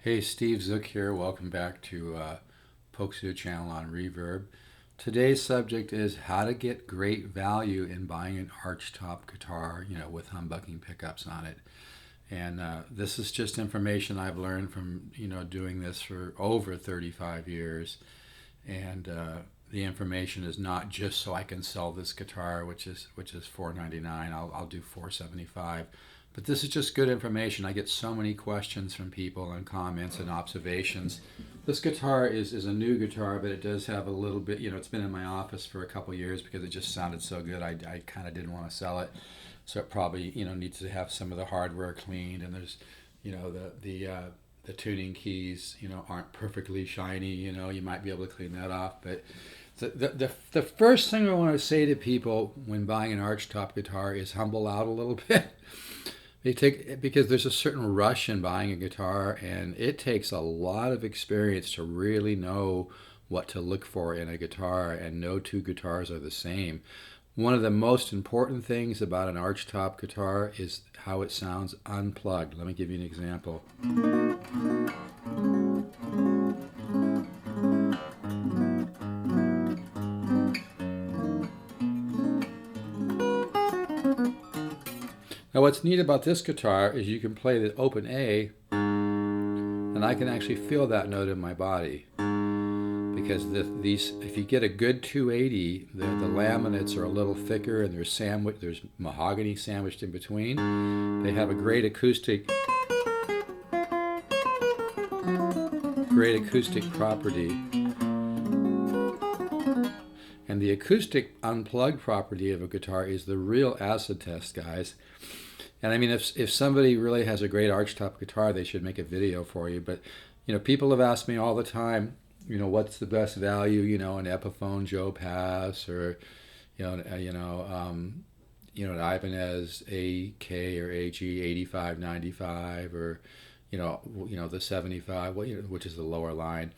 Hey, Steve Zook here. Welcome back to Pokesoo channel on Reverb. Today's subject is how to get great value in buying an archtop guitar, with humbucking pickups on it. And this is just information I've learned from, doing this for over 35 years. And the information is not just so I can sell this guitar, which is $499. I'll do $475. But this is just good information. I get so many questions from people and comments and observations. This guitar is a new guitar, but it does have a little bit, it's been in my office for a couple years because it just sounded so good. I kind of didn't want to sell it. So it probably, needs to have some of the hardware cleaned, and there's, the tuning keys, aren't perfectly shiny. You might be able to clean that off. But the first thing I want to say to people when buying an archtop guitar is humble out a little bit. Because there's a certain rush in buying a guitar, and it takes a lot of experience to really know what to look for in a guitar, and no two guitars are the same. One of the most important things about an archtop guitar is how it sounds unplugged. Let me give you an example. Now what's neat about this guitar is you can play the open A, and I can actually feel that note in my body. Because if you get a good 280, the laminates are a little thicker, and there's mahogany sandwiched in between. They have a great acoustic property. And the acoustic unplugged property of a guitar is the real acid test, guys. And I mean, if somebody really has a great archtop guitar, they should make a video for you. But, people have asked me all the time, what's the best value, an Epiphone Joe Pass, or, an Ibanez AK or AG 8595, or, the 75, which is the lower line.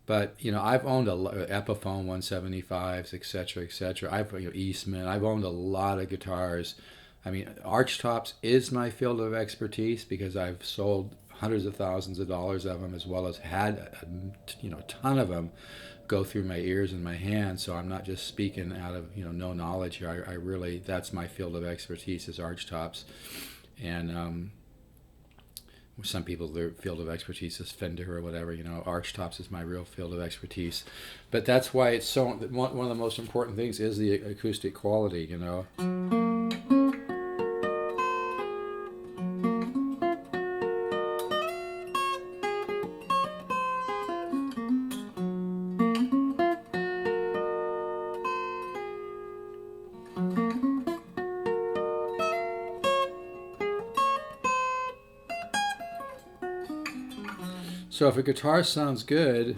But I've owned Epiphone 175s, etc., etc. Eastman. I've owned a lot of guitars. I mean, archtops is my field of expertise because I've sold hundreds of thousands of dollars of them, as well as had a ton of them go through my ears and my hands. So I'm not just speaking out of no knowledge here. I really, that's my field of expertise, is archtops. And some people, their field of expertise is Fender or whatever. Archtops is my real field of expertise. But that's why it's so, one of the most important things is the acoustic quality. So if a guitar sounds good,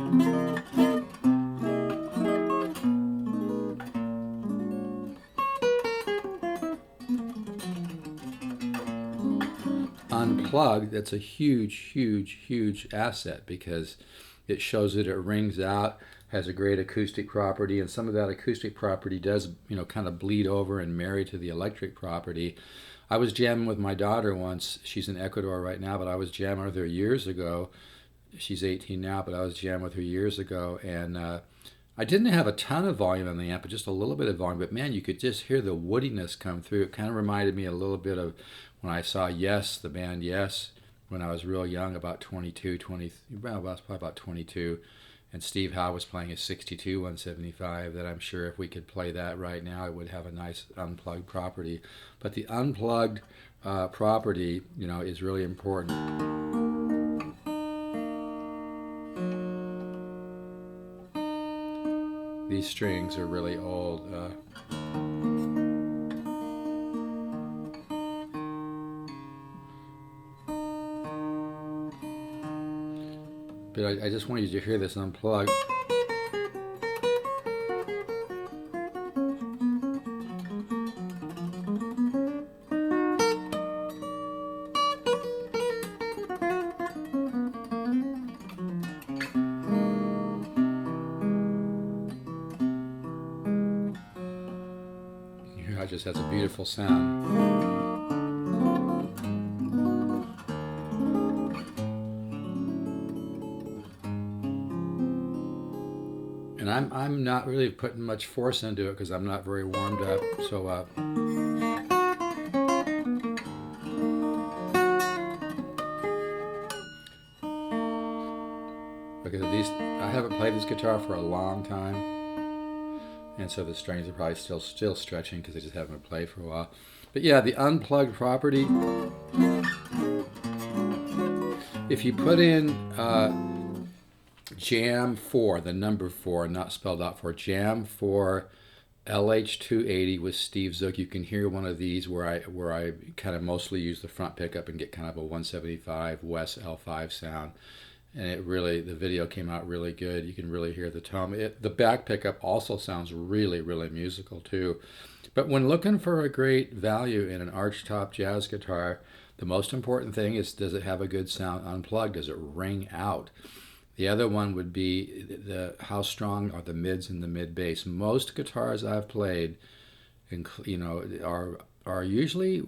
unplugged, that's a huge, huge, huge asset, because it shows that it rings out, has a great acoustic property, and some of that acoustic property does, kind of bleed over and marry to the electric property. I was jamming with my daughter once. She's in Ecuador right now, but I was jamming with her years ago. She's 18 now, but I was jamming with her years ago, and I didn't have a ton of volume on the amp, but just a little bit of volume. But man, you could just hear the woodiness come through. It kind of reminded me a little bit of when I saw Yes, the band Yes, when I was real young, about 22, 20, well, I was probably about 22, and Steve Howe was playing a 62 175 that I'm sure if we could play that right now, it would have a nice unplugged property. But the unplugged property, is really important. These strings are really old. But I just want you to hear this unplugged. It just has a beautiful sound. And I'm not really putting much force into it because I'm not very warmed up. So because I haven't played this guitar for a long time, and so the strings are probably still stretching because I just haven't played for a while. But yeah, the unplugged property. If you put in Jam 4, the number 4, not spelled out for Jam 4 LH280 with Steve Zook, you can hear one of these where I kind of mostly use the front pickup and get kind of a 175 West L5 sound. And the video came out really good. You can really hear the tone. The back pickup also sounds really, really musical too. But when looking for a great value in an archtop jazz guitar, the most important thing is, does it have a good sound unplugged? Does it ring out? The other one would be how strong are the mids and the mid bass. Most guitars I've played, are usually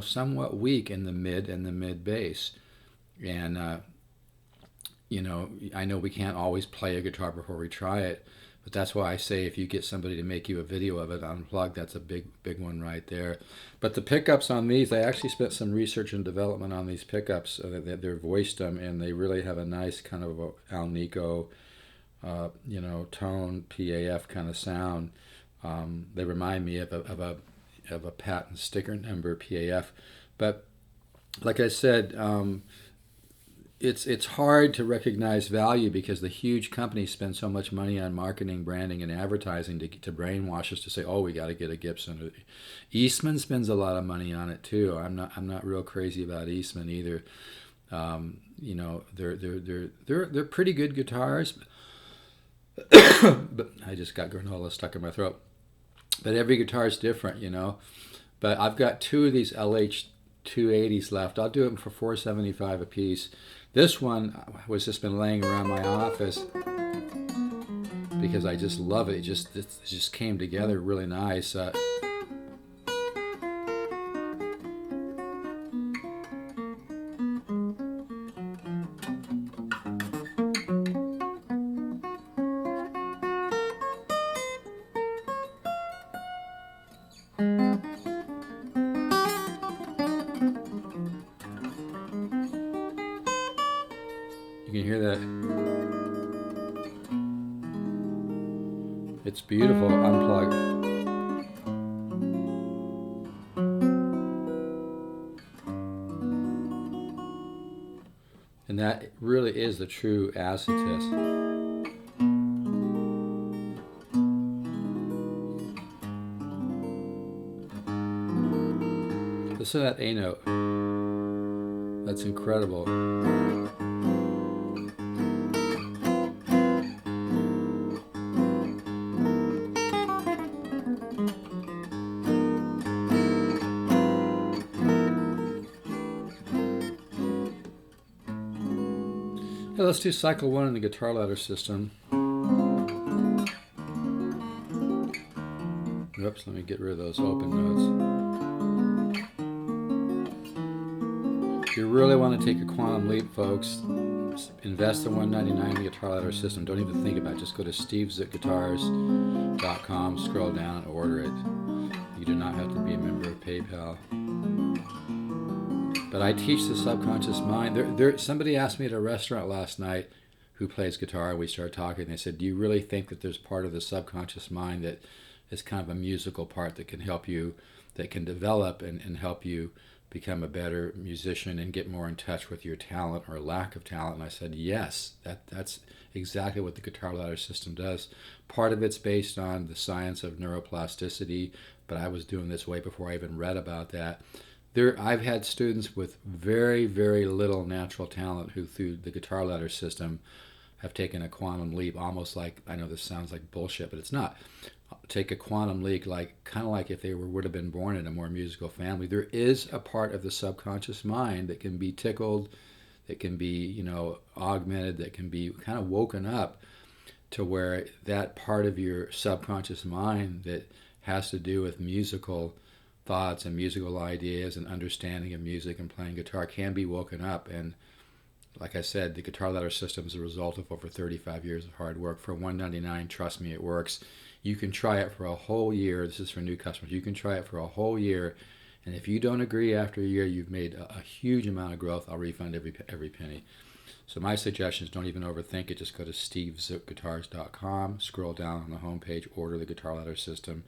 somewhat weak in the mid and the mid bass, and I know we can't always play a guitar before we try it, but that's why I say if you get somebody to make you a video of it unplugged, that's a big one right there. But the pickups on these, I actually spent some research and development on these pickups. They're voiced them, and they really have a nice kind of Alnico, tone, PAF kind of sound. They remind me of a patent sticker number PAF, but like I said. It's hard to recognize value because the huge companies spend so much money on marketing, branding, and advertising to brainwash us to say, oh, we got to get a Gibson. Eastman spends a lot of money on it too. I'm not real crazy about Eastman either. They're pretty good guitars, but I just got granola stuck in my throat. But every guitar is different, But I've got 2 of these LH280s left. I'll do them for $475 a piece. This one was just been laying around my office because I just love it. It just came together really nice. You can hear that. It's beautiful, unplugged. And that really is the true acid test. Listen to that A note. That's incredible. Yeah, let's do cycle 1 in the guitar ladder system. Oops, let me get rid of those open notes. If you really want to take a quantum leap, folks, invest the $199 in the guitar ladder system. Don't even think about it. Just go to stevezookguitars.com, scroll down, and order it. You do not have to be a member of PayPal. But I teach the subconscious mind. Somebody asked me at a restaurant last night who plays guitar, and we started talking, and they said, do you really think that there's part of the subconscious mind that is kind of a musical part that can help you, that can develop and help you become a better musician and get more in touch with your talent or lack of talent? And I said, yes, that's exactly what the guitar ladder system does. Part of it's based on the science of neuroplasticity, but I was doing this way before I even read about that. I've had students with very, very little natural talent who, through the guitar ladder system, have taken a quantum leap, almost like, I know this sounds like bullshit, but it's not. Take a quantum leap, kind of like if they would have been born in a more musical family. There is a part of the subconscious mind that can be tickled, that can be, augmented, that can be kind of woken up to where that part of your subconscious mind that has to do with musical thoughts and musical ideas and understanding of music and playing guitar can be woken up. And Like I said, the guitar ladder system is a result of over 35 years of hard work. For $199, trust me, it works. You can try it for a whole year. This is for new customers. You can try it for a whole year, and if you don't agree after a year, you've made a huge amount of growth. I'll refund every penny. So my suggestion is don't even overthink it. Just go to stevezookguitars.com, scroll down on the homepage, order the guitar ladder system.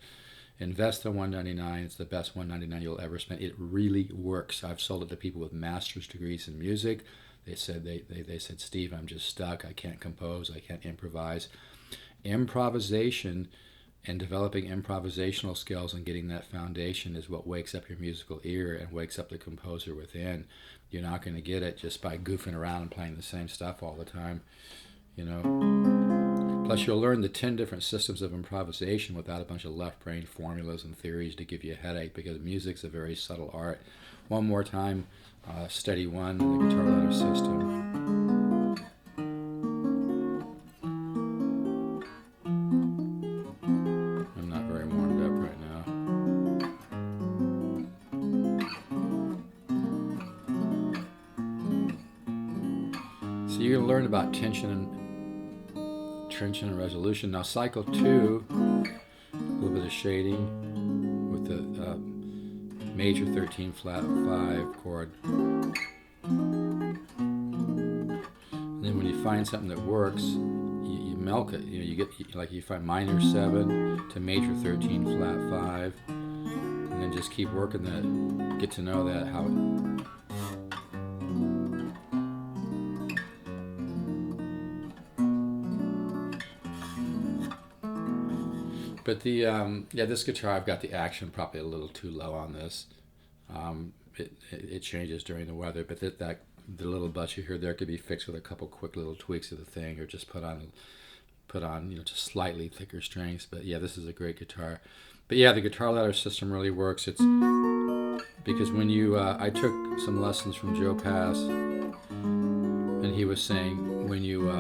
Invest the $199. It's the best $199 you'll ever spend. It really works. I've sold it to people with master's degrees in music. They said, Steve, I'm just stuck. I can't compose. I can't improvise. Improvisation and developing improvisational skills and getting that foundation is what wakes up your musical ear and wakes up the composer within. You're not going to get it just by goofing around and playing the same stuff all the time, you know. Plus, you'll learn the 10 different systems of improvisation without a bunch of left brain formulas and theories to give you a headache, because music's a very subtle art. One more time, steady one in the guitar ladder system. I'm not very warmed up right now. So you're going to learn about tension and resolution. Now cycle 2, a little bit of shading with the major 13 flat 5 chord. And then when you find something that works, you milk it. You know, you get, like, you find minor 7 to major 13 flat 5, and then just keep working that. Get to know that, how. But the this guitar, I've got the action probably a little too low on this. It changes during the weather, but the little butts you hear there could be fixed with a couple quick little tweaks of the thing, or just put on just slightly thicker strings. But yeah, this is a great guitar. But yeah, the guitar ladder system really works. It's because when you I took some lessons from Joe Pass, and he was saying when you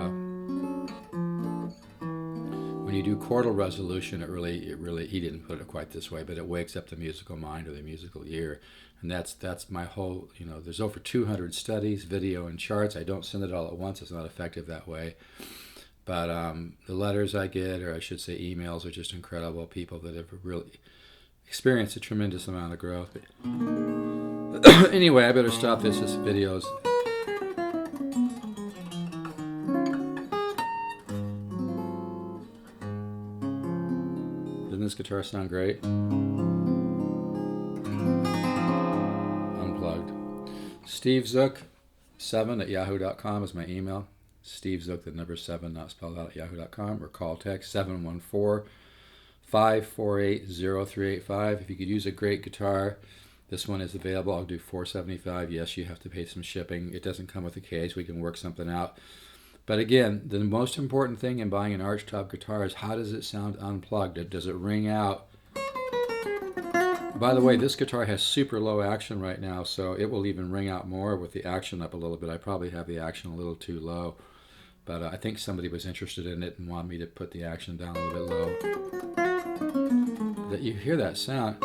do chordal resolution, it really, he didn't put it quite this way, but it wakes up the musical mind or the musical ear. And that's my whole, there's over 200 studies, video and charts. I don't send it all at once. It's not effective that way. But the letters I get, or I should say emails, are just incredible. People that have really experienced a tremendous amount of growth. But anyway, I better stop this. This video's... Doesn't this guitar sound great? Unplugged. Steve Zook 7 at yahoo.com is my email. Steve Zook, the number 7, not spelled out, at yahoo.com, or call text 714-548-0385. If you could use a great guitar, this one is available. I'll do $475. Yes, you have to pay some shipping. It doesn't come with a case. We can work something out. But again, the most important thing in buying an archtop guitar is, how does it sound unplugged? Does it ring out? By the way, this guitar has super low action right now, so it will even ring out more with the action up a little bit. I probably have the action a little too low, but I think somebody was interested in it and wanted me to put the action down a little bit low. That you hear that sound.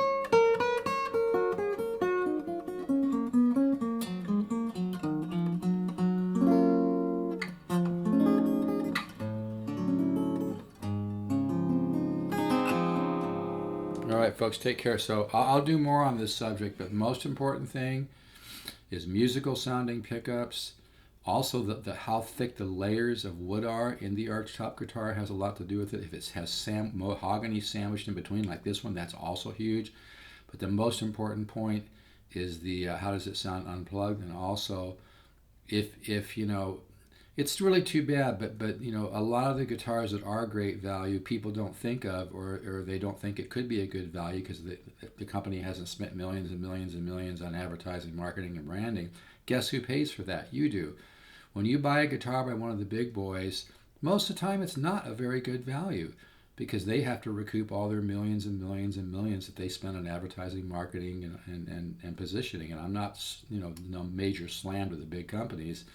All right, folks, take care. So I'll do more on this subject, but the most important thing is musical sounding pickups. Also, how thick the layers of wood are in the archtop guitar has a lot to do with it. If it has mahogany sandwiched in between, like this one, that's also huge. But the most important point is the how does it sound unplugged, and also if it's really too bad, but a lot of the guitars that are great value, people don't think of, or they don't think it could be a good value because the company hasn't spent millions and millions and millions on advertising, marketing, and branding. Guess who pays for that? You do. When you buy a guitar by one of the big boys, most of the time it's not a very good value, because they have to recoup all their millions and millions and millions that they spend on advertising, marketing, and positioning. And I'm not, no major slam to the big companies,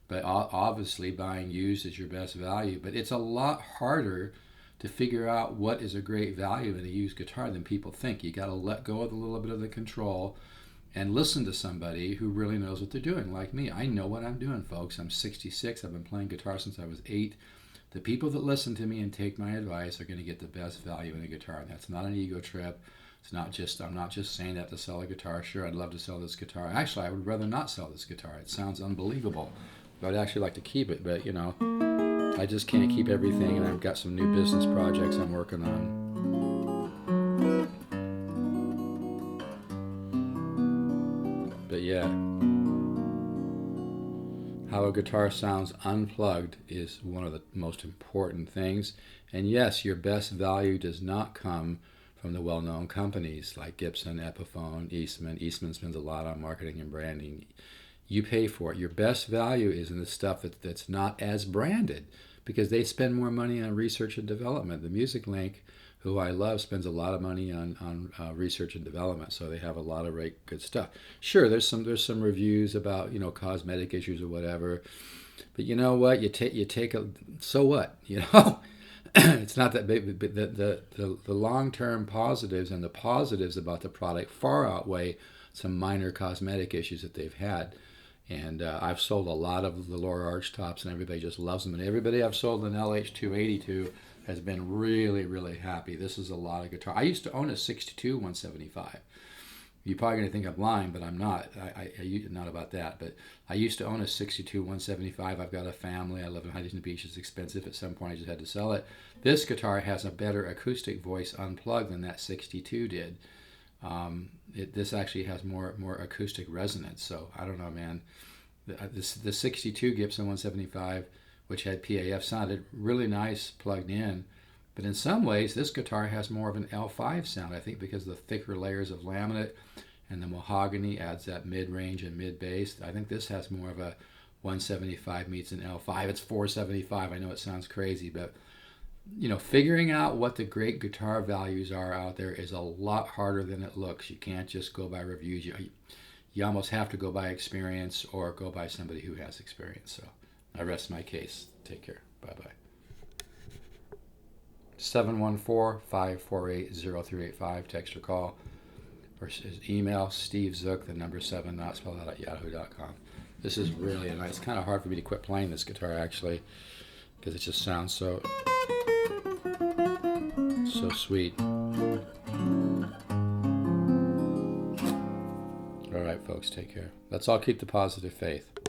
but obviously buying used is your best value. But it's a lot harder to figure out what is a great value in a used guitar than people think. You got to let go of a little bit of the control. and listen to somebody who really knows what they're doing, like me. I know what I'm doing, folks. I'm 66. I've been playing guitar since I was 8. The people that listen to me and take my advice are going to get the best value in a guitar. And that's not an ego trip. I'm not just saying that to sell a guitar. Sure, I'd love to sell this guitar. Actually, I would rather not sell this guitar. It sounds unbelievable. I'd actually like to keep it, but I just can't keep everything, and I've got some new business projects I'm working on. But yeah, how a guitar sounds unplugged is one of the most important things. And yes, your best value does not come from the well-known companies like Gibson, Epiphone, Eastman. Eastman spends a lot on marketing and branding. You pay for it. Your best value is in the stuff that's not as branded, because they spend more money on research and development. The Music Link, who I love, spends a lot of money on research and development, so they have a lot of good stuff. Sure, there's some reviews about cosmetic issues or whatever, but you know what? You take so what? It's not that big. But the long-term positives and the positives about the product far outweigh some minor cosmetic issues that they've had. And I've sold a lot of the lower arch tops, and everybody just loves them. And everybody I've sold an LH280 to has been really, really happy. This is a lot of guitar. I used to own a 62 175. You're probably going to think I'm lying, but I'm not. I not about that. But I used to own a 62 175. I've got a family. I live in Huntington Beach. It's expensive. At some point, I just had to sell it. This guitar has a better acoustic voice unplugged than that 62 did. This actually has more acoustic resonance. So I don't know, man. The 62 Gibson 175, which had PAF, sounded really nice plugged in. But in some ways, this guitar has more of an L5 sound, I think, because of the thicker layers of laminate and the mahogany adds that mid-range and mid-bass. I think this has more of a 175 meets an L5. It's 475. I know it sounds crazy, but figuring out what the great guitar values are out there is a lot harder than it looks. You can't just go by reviews. You almost have to go by experience or go by somebody who has experience. So I rest my case. Take care. Bye-bye. 714-548-0385. Text or call. Or email Steve Zook, the number 7, not spelled out, at yahoo.com. This is really nice. It's kind of hard for me to quit playing this guitar, actually, because it just sounds so sweet. All right, folks, take care. Let's all keep the positive faith.